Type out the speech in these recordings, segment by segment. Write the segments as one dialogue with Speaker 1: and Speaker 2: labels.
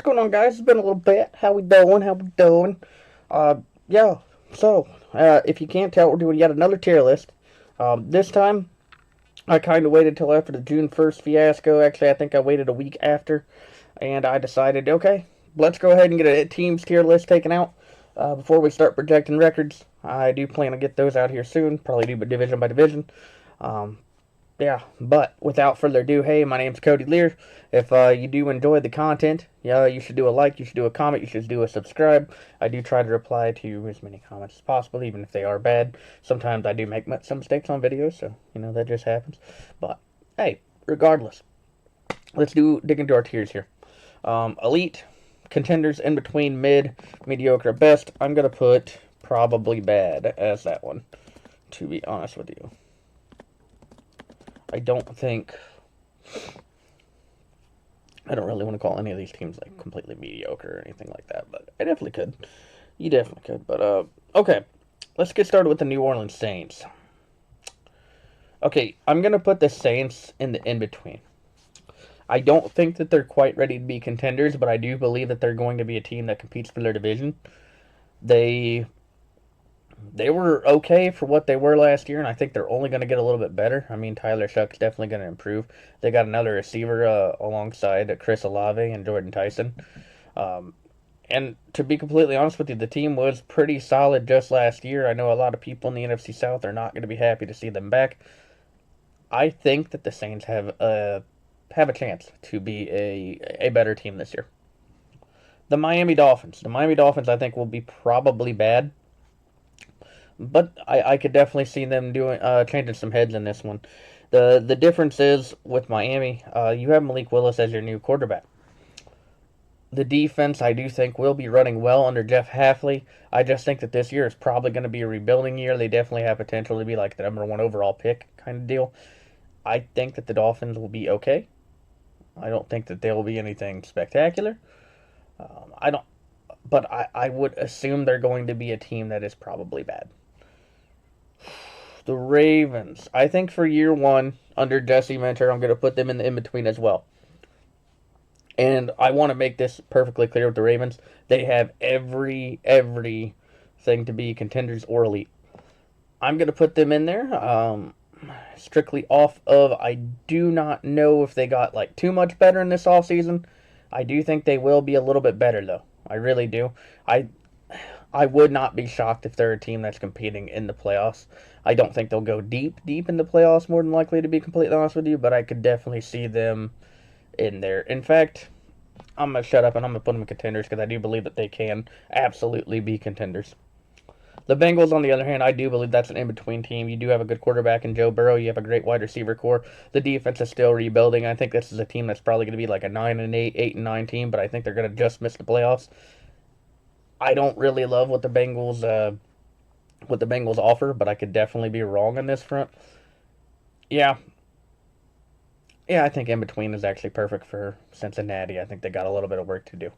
Speaker 1: going on, guys? It's been a little bit. How we doing? How we doing? Yeah. If you can't tell, we're doing yet another tier list. This time, I kind of waited till after the June 1st fiasco. Actually, I think I waited a week after, and I decided, okay, let's go ahead and get a team's tier list taken out before we start projecting records. I do plan to get those out here soon. Probably do division by division. Um, yeah, but without further ado, hey, my name's Cody Lear. If you do enjoy the content, yeah, you should do a like, you should do a comment, you should do a subscribe. I do try to reply to as many comments as possible, even if they are bad. Sometimes I do make some mistakes on videos, so that just happens. But hey, regardless, let's dig into our tiers here. Elite, contenders in between, mid, mediocre, best. I'm gonna put probably bad as that one, to be honest with you. I don't think. I don't really want to call any of these teams like completely mediocre or anything like that, but I definitely could. You definitely could. But okay, let's get started with the New Orleans Saints. Okay, I'm gonna put the Saints in the in between. I don't think that they're quite ready to be contenders, but I do believe that they're going to be a team that competes for their division. They they were okay for what they were last year, and I think they're only going to get a little bit better. I mean, Tyler Shuck's definitely going to improve. They got another receiver alongside Chris Olave and Jordan Tyson. Um, and to be completely honest with you, the team was pretty solid just last year. I know a lot of people in the NFC South are not going to be happy to see them back. I think that the Saints have a chance to be a better team this year. The Miami Dolphins. The Miami Dolphins, I think, will be probably bad. But I could definitely see them doing changing some heads in this one. The difference is with Miami, you have Malik Willis as your new quarterback. The defense, I do think, will be running well under Jeff Hafley. I just think that this year is probably going to be a rebuilding year. They definitely have potential to be like the number one overall pick kind of deal. I think that the Dolphins will be okay. I don't think that they will be anything spectacular. I don't, but I would assume they're going to be a team that is probably bad. The Ravens. I think for year one, under Jesse Mentor, I'm going to put them in the in between as well. And I want to make this perfectly clear with the Ravens. They have everything to be contenders or elite. I'm going to put them in there. Strictly off of, I do not know if they got like too much better in this offseason. I do think they will be a little bit better though. I really do. I would not be shocked if they're a team that's competing in the playoffs. I don't think they'll go deep in the playoffs, more than likely, to be completely honest with you, but I could definitely see them in there. In fact, I'm going to shut up and I'm going to put them in contenders because I do believe that they can absolutely be contenders. The Bengals, on the other hand, I do believe that's an in-between team. You do have a good quarterback in Joe Burrow. You have a great wide receiver core. The defense is still rebuilding. I think this is a team that's probably going to be like a 9-8, 8-9 team, but I think they're going to just miss the playoffs. I don't really love what the Bengals offer, but I could definitely be wrong on this front. Yeah, yeah, I think in between is actually perfect for Cincinnati. I think they got a little bit of work to do.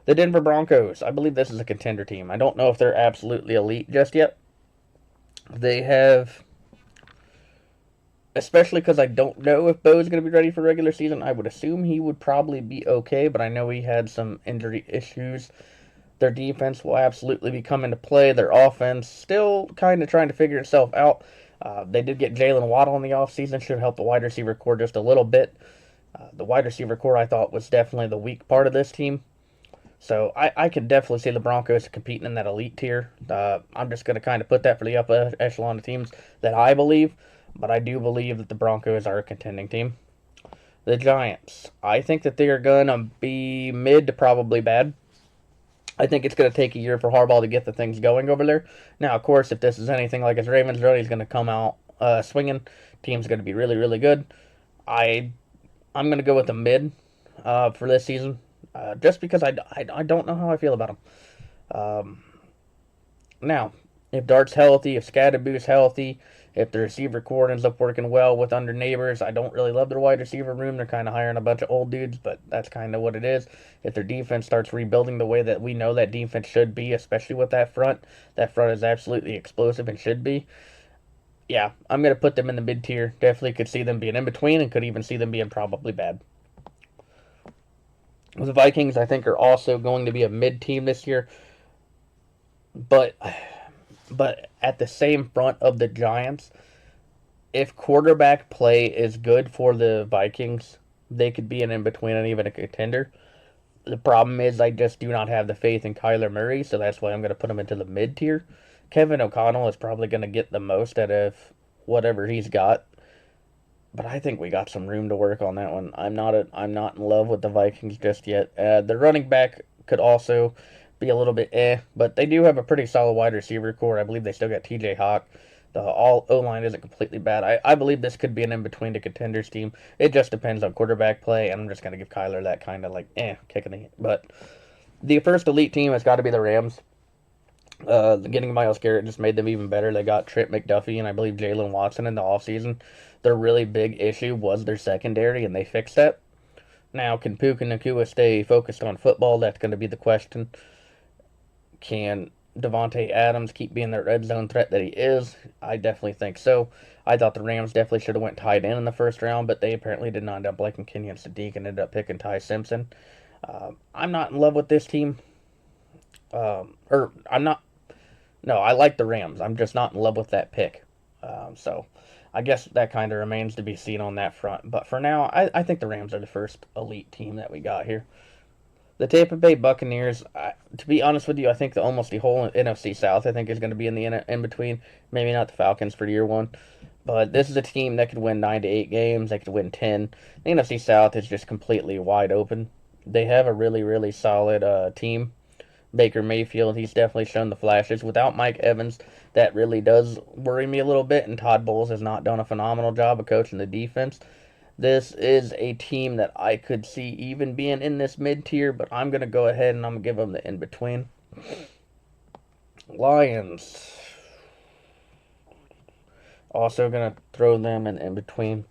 Speaker 1: The Denver Broncos. I believe this is a contender team. I don't know if they're absolutely elite just yet. They have, especially because I don't know if Bo's going to be ready for regular season. I would assume he would probably be okay, but I know he had some injury issues. Their defense will absolutely be coming to play. Their offense still kind of trying to figure itself out. They did get Jalen Waddle in the offseason. Should help the wide receiver core just a little bit. The wide receiver core, I thought, was definitely the weak part of this team. So I could definitely see the Broncos competing in that elite tier. I'm just going to kind of put that for the upper echelon of teams that I believe. But I do believe that the Broncos are a contending team. The Giants. I think that they are going to be mid to probably bad. I think it's going to take a year for Harbaugh to get the things going over there. Now, of course, if this is anything like his Ravens run, he's going to come out swinging. Team's going to be really, really good. I'm going to go with the mid for this season, just because I don't know how I feel about him. Now, if Dart's healthy, if Scadaboo's healthy, if the receiver core ends up working well with under neighbors, I don't really love their wide receiver room. They're kind of hiring a bunch of old dudes, but that's kind of what it is. If their defense starts rebuilding the way that we know that defense should be, especially with that front is absolutely explosive and should be. Yeah, I'm going to put them in the mid tier. Definitely could see them being in between and could even see them being probably bad. The Vikings, I think, are also going to be a mid team this year, but at the same front of the Giants, if quarterback play is good for the Vikings, they could be an in between and even a contender. The problem is I just do not have the faith in Kyler Murray, so that's why I'm going to put him into the mid tier. Kevin O'Connell is probably going to get the most out of whatever he's got, but I think we got some room to work on that one. I'm not in love with the Vikings just yet. The running back could also be a little bit but they do have a pretty solid wide receiver core. I believe they still got T.J. Hawk. The all O line isn't completely bad. I believe this could be an in between to contenders team. It just depends on quarterback play, and I'm just gonna give Kyler that kind of like kick in the. But the first elite team has got to be the Rams. Getting Myles Garrett just made them even better. They got Trent McDuffie and I believe Jalen Watson in the offseason. Their really big issue was their secondary, and they fixed that. Now, can Puka Nacua stay focused on football? That's going to be the question. Can Devontae Adams keep being the red zone threat that he is? I definitely think so. I thought the Rams definitely should have went tight end in the first round, but they apparently did not end up liking Kenyon Sadiq and ended up picking Ty Simpson. I'm not in love with this team. Or I'm not. No, I like the Rams. I'm just not in love with that pick. So I guess that kind of remains to be seen on that front. But for now, I think the Rams are the first elite team that we got here. The Tampa Bay Buccaneers, to be honest with you, I think almost the whole NFC South, I think, is going to be in the in between. Maybe not the Falcons for year one, but this is a team that could win 9 to 8 games. They could win 10. The NFC South is just completely wide open. They have a really, really solid team. Baker Mayfield, he's definitely shown the flashes. Without Mike Evans, that really does worry me a little bit, and Todd Bowles has not done a phenomenal job of coaching the defense. This is a team that I could see even being in this mid tier, but I'm going to go ahead and I'm going to give them the in between. Lions. Also going to throw them in between.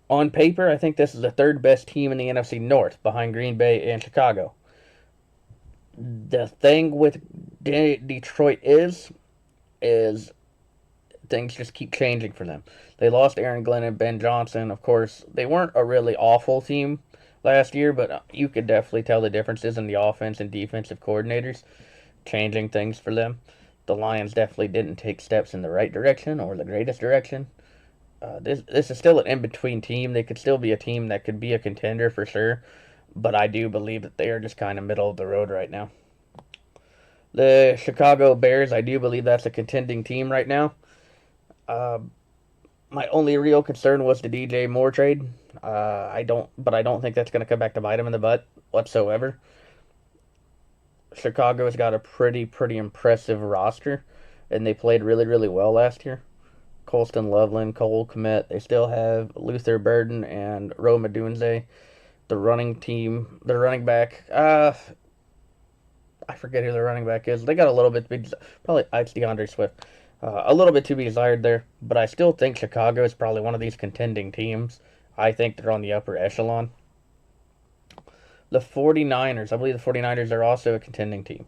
Speaker 1: On paper, I think this is the third best team in the NFC North behind Green Bay and Chicago. The thing with Detroit is things just keep changing for them. They lost Aaron Glenn and Ben Johnson. Of course, they weren't a really awful team last year, but you could definitely tell the differences in the offense and defensive coordinators changing things for them. The Lions definitely didn't take steps in the right direction or the greatest direction. This is still an in-between team. They could still be a team that could be a contender for sure, but I do believe that they are just kind of middle of the road right now. The Chicago Bears, I do believe that's a contending team right now. My only real concern was the DJ Moore trade. I don't think that's going to come back to bite him in the butt whatsoever. Chicago's got a pretty impressive roster, and they played really, really well last year. Colston Loveland, Cole Kmet. They still have Luther Burden and Rome Odunze. The running back. I forget who the running back is. They got a little bit to be, probably it's DeAndre Swift. A little bit to be desired there, but I still think Chicago is probably one of these contending teams. I think they're on the upper echelon. The 49ers, I believe the 49ers are also a contending team.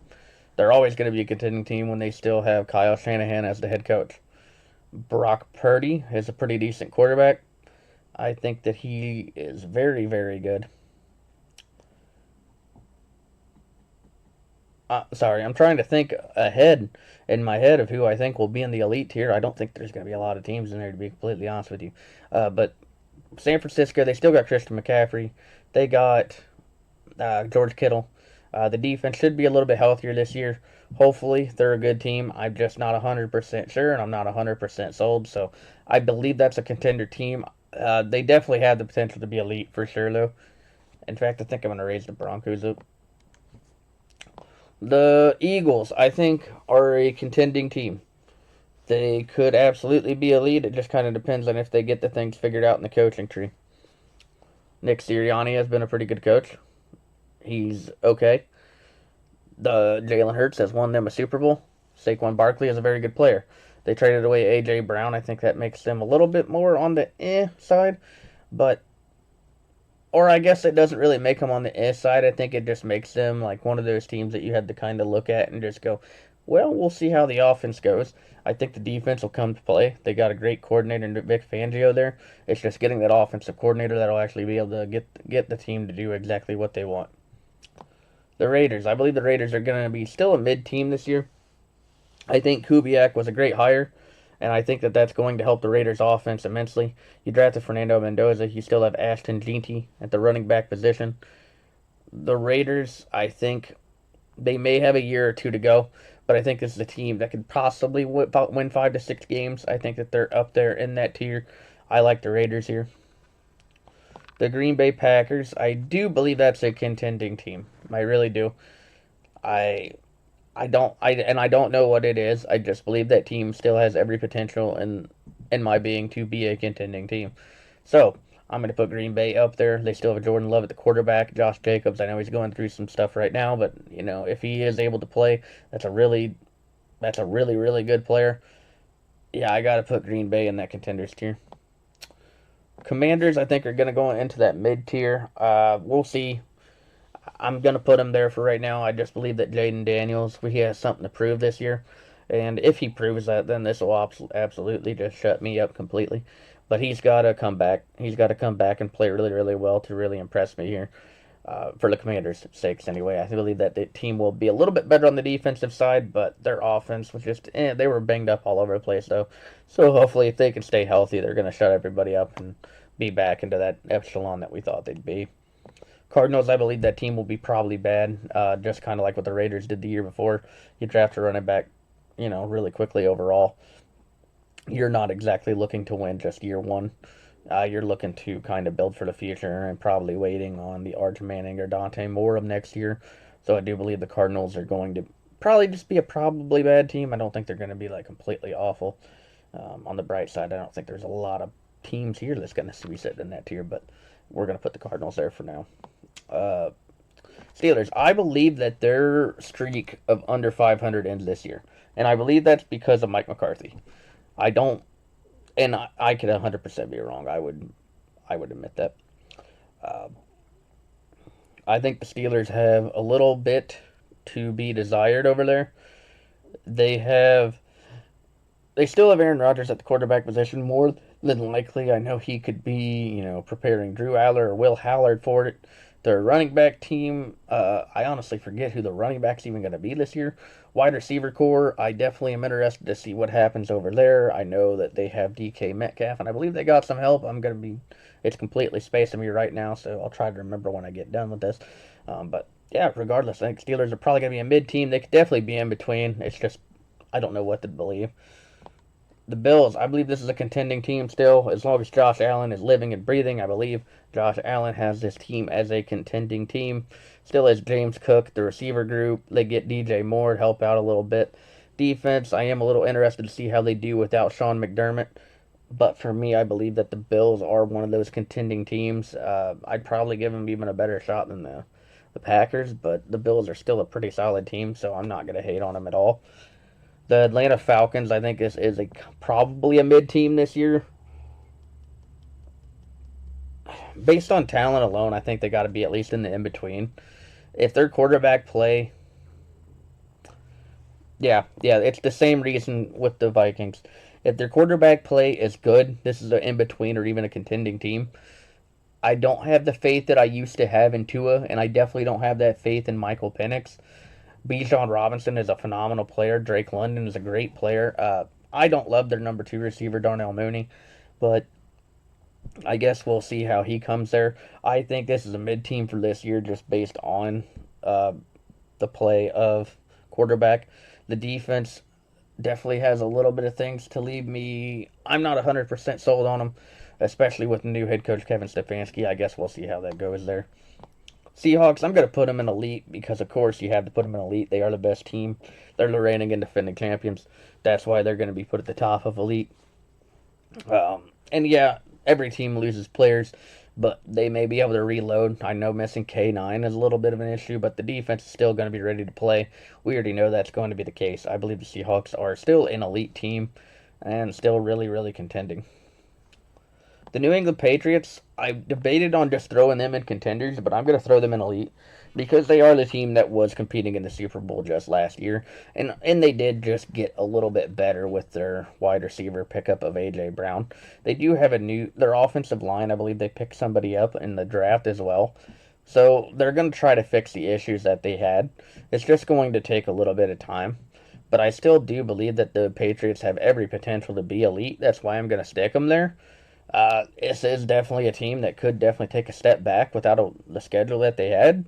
Speaker 1: They're always going to be a contending team when they still have Kyle Shanahan as the head coach. Brock Purdy is a pretty decent quarterback. I think that he is very, very good. Sorry, I'm trying to think ahead in my head of who I think will be in the elite tier. I don't think there's going to be a lot of teams in there, to be completely honest with you. But San Francisco, they still got Christian McCaffrey. They got George Kittle. The defense should be a little bit healthier this year. Hopefully, they're a good team. I'm just not 100% sure, and I'm not 100% sold. So I believe that's a contender team. They definitely have the potential to be elite for sure, though. In fact, I think I'm going to raise the Broncos up. The Eagles, I think, are a contending team. They could absolutely be elite. It just kind of depends on if they get the things figured out in the coaching tree. Nick Sirianni has been a pretty good coach. He's okay. The Jalen Hurts has won them a Super Bowl. Saquon Barkley is a very good player. They traded away A.J. Brown. I think that makes them a little bit more on the side. But, or I guess it doesn't really make them on the side. I think it just makes them like one of those teams that you had to kind of look at and just go, Well, we'll see how the offense goes. I think the defense will come to play. They got a great coordinator in Vic Fangio there. It's just getting that offensive coordinator that'll actually be able to get the team to do exactly what they want. The Raiders. I believe the Raiders are going to be still a mid team this year. I think Kubiak was a great hire, and I think that that's going to help the Raiders' offense immensely. You drafted Fernando Mendoza. You still have Ashton Jeanty at the running back position. The Raiders, I think they may have a year or two to go, but I think this is a team that could possibly win 5 to 6 games. I think that they're up there in that tier. I like the Raiders here. The Green Bay Packers, I do believe that's a contending team. I really do. I I don't know what it is. I just believe that team still has every potential in my being to be a contending team. So I'm going to put Green Bay up there. They still have Jordan Love at the quarterback. Josh Jacobs, I know he's going through some stuff right now, but if he is able to play, that's a really good player. Yeah, I got to put Green Bay in that contenders tier. Commanders, I think, are going to go into that mid tier. We'll see. I'm going to put him there for right now. I just believe that Jaden Daniels, he has something to prove this year. And if he proves that, then this will absolutely just shut me up completely. But he's got to come back. He's got to come back and play really well to really impress me here. For the Commanders' sakes, anyway. I believe that the team will be a little bit better on the defensive side, but their offense was just, they were banged up all over the place, though. So hopefully, if they can stay healthy, they're going to shut everybody up and be back into that echelon that we thought they'd be. Cardinals, I believe that team will be probably bad, just kind of like what the Raiders did the year before. You draft a running back, really quickly overall. You're not exactly looking to win just year one. You're looking to kind of build for the future and probably waiting on the Arch Manning or Dante Moore of next year. So I do believe the Cardinals are going to probably just be a probably bad team. I don't think they're going to be like completely awful. On the bright side, I don't think there's a lot of teams here that's going to be sitting in that tier, but we're going to put the Cardinals there for now. Steelers, I believe that their streak of under 500 ends this year. And I believe that's because of Mike McCarthy. I don't, and I could 100% be wrong. I would admit that. Uh, I think the Steelers have a little bit to be desired over there. They have, they still have Aaron Rodgers at the quarterback position. More than likely, I know he could be, preparing Drew Aller or Will Hallard for it. Their running back team, I honestly forget who the running back's even going to be this year. Wide receiver core, I definitely am interested to see what happens over there. I know that they have DK Metcalf, and I believe they got some help. It's completely spacing me right now, so I'll try to remember when I get done with this. But yeah, regardless, I think Steelers are probably going to be a mid team. They could definitely be in between. It's just, I don't know what to believe. The Bills, I believe this is a contending team still. As long as Josh Allen is living and breathing, I believe Josh Allen has this team as a contending team. Still has James Cook, the receiver group. They get DJ Moore to help out a little bit. Defense, I am a little interested to see how they do without Sean McDermott. But for me, I believe that the Bills are one of those contending teams. I'd probably give them even a better shot than the Packers, but the Bills are still a pretty solid team, so I'm not going to hate on them at all. The Atlanta Falcons, I think, is probably a mid team this year. Based on talent alone, I think they got to be at least in the in between. If their quarterback play, yeah, it's the same reason with the Vikings. If their quarterback play is good, this is an in between or even a contending team. I don't have the faith that I used to have in Tua, and I definitely don't have that faith in Michael Penix. Bijan Robinson is a phenomenal player. Drake London is a great player. I don't love their number two receiver, Darnell Mooney, but I guess we'll see how he comes there. I think this is a mid team for this year just based on uh, the play of quarterback. The defense definitely has a little bit of things to leave me. I'm not 100% sold on them, especially with the new head coach Kevin Stefanski. I guess we'll see how that goes there. Seahawks, I'm going to put them in elite because, of course, you have to put them in elite. They are the best team. They're the reigning and defending champions. That's why they're going to be put at the top of elite. And yeah, every team loses players, but they may be able to reload. I know missing K9 is a little bit of an issue, but the defense is still going to be ready to play. We already know that's going to be the case. I believe the Seahawks are still an elite team and still really contending. The New England Patriots, I debated on just throwing them in contenders, but I'm going to throw them in elite. because they are the team that was competing in the Super Bowl just last year, and they did just get a little bit better with their wide receiver pickup of AJ Brown. They do have their offensive line. I believe they picked somebody up in the draft as well. So they're going to try to fix the issues that they had. It's just going to take a little bit of time. But I still do believe that the Patriots have every potential to be elite. That's why I'm going to stick them there. This is definitely a team that could definitely take a step back without the schedule that they had.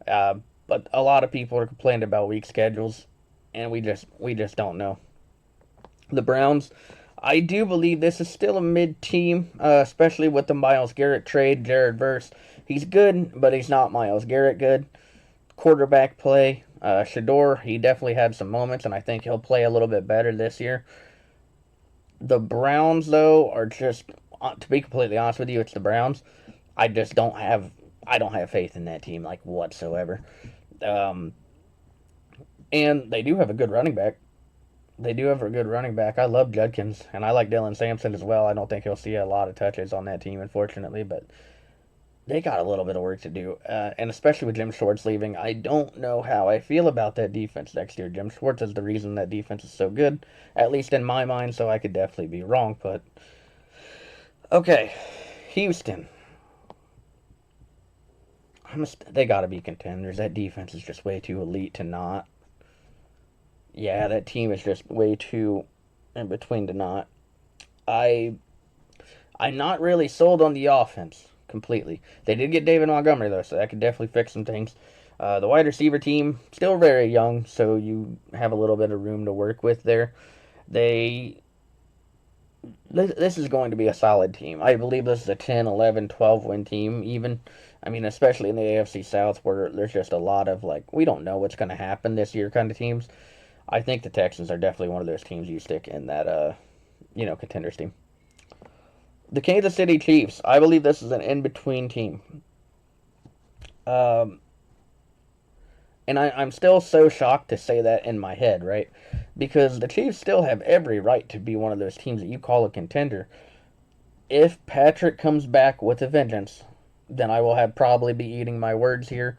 Speaker 1: But a lot of people are complaining about weak schedules, and we just don't know. The Browns, I do believe this is still a mid team, especially with the Myles Garrett trade. Jared Verse, he's good, but he's not Myles Garrett good. Quarterback play, Shador, he definitely had some moments, and I think he'll play a little bit better this year. The Browns, though, are just, to be completely honest with you, it's the Browns. I just don't have faith in that team like whatsoever. Um, and they do have a good running back. They do have a good running back. I love Judkins, and I like Dylan Sampson as well. I don't think he'll see a lot of touches on that team, unfortunately, but they got a little bit of work to do. And especially with Jim Schwartz leaving, I don't know how I feel about that defense next year. Jim Schwartz is the reason that defense is so good, at least in my mind, so I could definitely be wrong. But, okay, Houston. They got to be contenders. That defense is just way too elite to not. Yeah, that team is just way too in between to not. I I'm not really sold on the offense completely. They did get David Montgomery though, so that could definitely fix some things. The wide receiver team still very young, so you have a little bit of room to work with there. They this is going to be a solid team. I believe this is a 10, 11, 12 win team even. I mean, especially in the AFC South where there's just a lot of like we don't know what's going to happen this year kind of teams. I think the Texans are definitely one of those teams you stick in that contenders team. The Kansas City Chiefs. I believe this is an in-between team. Um, and I'm still so shocked to say that in my head, right? Because the Chiefs still have every right to be one of those teams that you call a contender. If Patrick comes back with a vengeance, then I will have probably be eating my words here.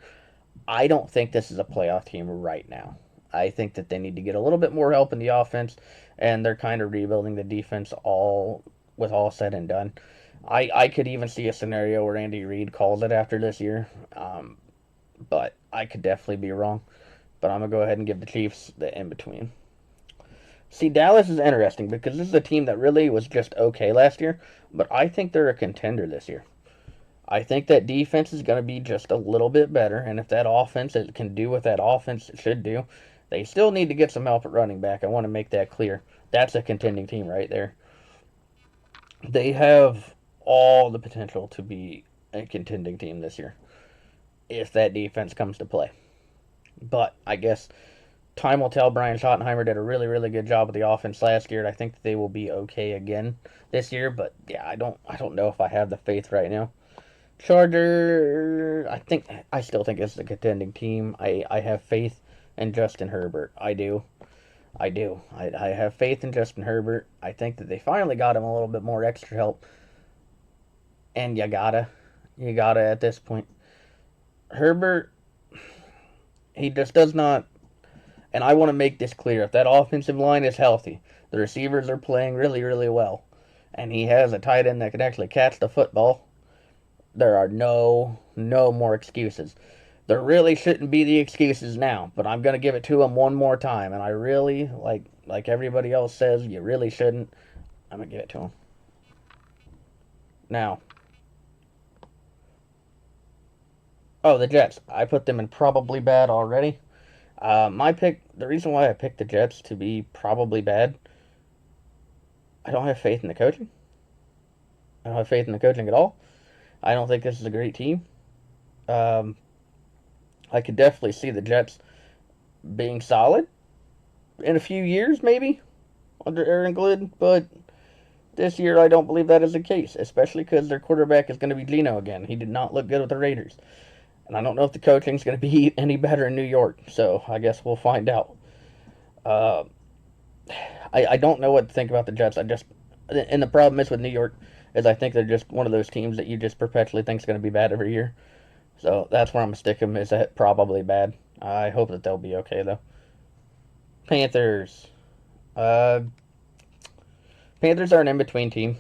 Speaker 1: I don't think this is a playoff team right now. I think that they need to get a little bit more help in the offense, and they're kind of rebuilding the defense all said and done. I could even see a scenario where Andy Reid calls it after this year, but I could definitely be wrong. But I'm gonna go ahead and give the Chiefs the in between. See, Dallas is interesting because this is a team that really was just okay last year, but I think they're a contender this year. I think that defense is going to be just a little bit better, and if that offense can do what that offense should do, they still need to get some help at running back. I want to make that clear. That's a contending team right there. They have all the potential to be a contending team this year if that defense comes to play. But I guess time will tell. Brian Schottenheimer did a really, really good job with the offense last year, and I think that they will be okay again this year. But yeah, I don't know if I have the faith right now. Charger, I still think it's a contending team. I have faith in Justin Herbert. I do. I have faith in Justin Herbert. I think that they finally got him a little bit more extra help. And you gotta at this point. Herbert, he just does not. And I want to make this clear. If that offensive line is healthy, the receivers are playing really, really well, and he has a tight end that can actually catch the football, there are no more excuses. There really shouldn't be the excuses now, but I'm gonna give it to him one more time, and I really like everybody else says you really shouldn't. I'm gonna give it to him. Now, oh the Jets, I put them in probably bad already. My pick, the reason why I picked the Jets to be probably bad, I don't have faith in the coaching. I don't have faith in the coaching at all. I don't think this is a great team. Um, I could definitely see the Jets being solid in a few years, maybe under Aaron Glenn, but this year I don't believe that is the case, especially because their quarterback is going to be Geno again. He did not look good with the Raiders, and I don't know if the coaching is going to be any better in New York. So I guess we'll find out. Uh, I don't know what to think about the Jets. And the problem is with New York is I think they're just one of those teams that you just perpetually think is going to be bad every year. So that's where I'm going to stick them, is that probably bad. I hope that they'll be okay, though. Panthers. Uh, Panthers are an in-between team.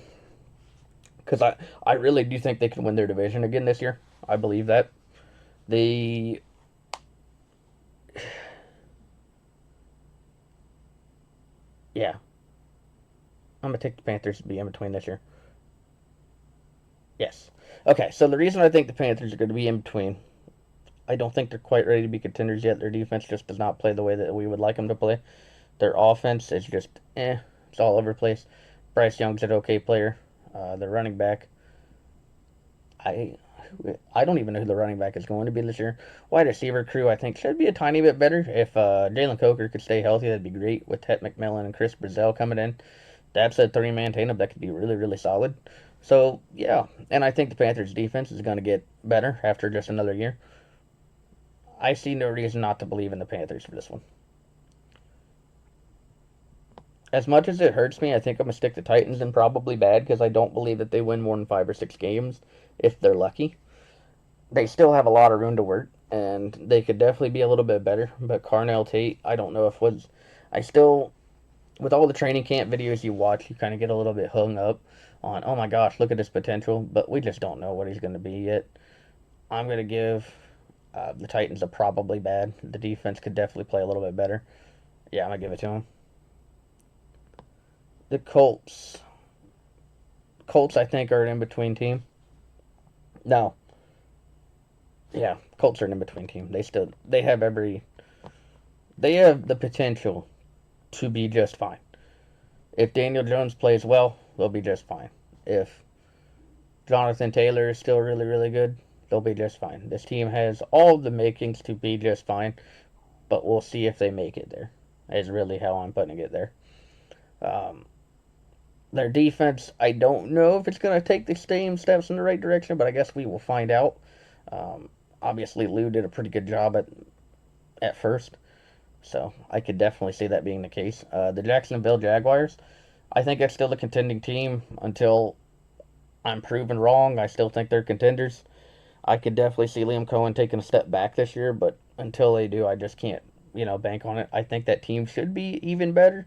Speaker 1: Because I really do think they can win their division again this year. I believe that. The Yeah, I'm gonna take the Panthers to be in between this year. Yes. Okay, so the reason I think the Panthers are going to be in between, I don't think they're quite ready to be contenders yet. Their defense just does not play the way that we would like them to play. Their offense is just it's all over the place. Bryce Young's an okay player. The running back, I I don't even know who the running back is going to be this year. Wide receiver crew, I think, should be a tiny bit better. If Jalen Coker could stay healthy, that'd be great. With Ted McMillan and Chris Brazell coming in, that's a three-man tandem that could be really, really solid. So, yeah, and I think the Panthers' defense is going to get better after just another year. I see no reason not to believe in the Panthers for this one. As much as it hurts me, I think I'm going to stick to Titans and probably bad because I don't believe that they win more than 5 or 6 games if they're lucky. They still have a lot of room to work, and they could definitely be a little bit better. But Carnell Tate, I don't know if was. I still, with all the training camp videos you watch, you kind of get a little bit hung up on, oh my gosh, look at his potential, but we just don't know what he's going to be yet. I'm going to give the Titans a probably bad. The defense could definitely play a little bit better. Yeah, I'm going to give it to him. The Colts. Colts, I think, are an in-between team. No. Yeah, Colts are an in-between team. They have the potential to be just fine. If Daniel Jones plays well, they'll be just fine. If Jonathan Taylor is still really, really good, they'll be just fine. This team has all the makings to be just fine, but we'll see if they make it there, is really how I'm putting it there. Um, their defense, I don't know if it's going to take the same steps in the right direction, but I guess we will find out. Um, Obviously, Lou did a pretty good job at first, so I could definitely see that being the case. The Jacksonville Jaguars, I think that's still a contending team until I'm proven wrong. I still think they're contenders. I could definitely see Liam Cohen taking a step back this year, but until they do, I just can't, bank on it. I think that team should be even better,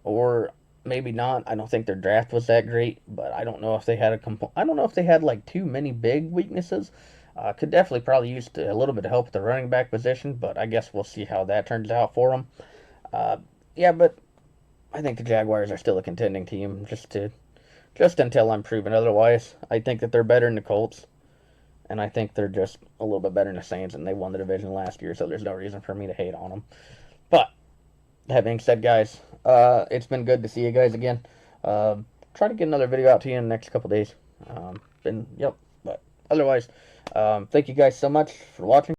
Speaker 1: or maybe not. I don't think their draft was that great, but I don't know if they had I don't know if they had like too many big weaknesses. Could definitely probably use a little bit of help at the running back position, but I guess we'll see how that turns out for them. Uh, yeah, but I think the Jaguars are still a contending team, just until I'm proven otherwise. I think that they're better than the Colts, and I think they're just a little bit better than the Saints, and they won the division last year, so there's no reason for me to hate on them. But that being said, guys, it's been good to see you guys again. Try to get another video out to you in the next couple days. But otherwise, thank you guys so much for watching.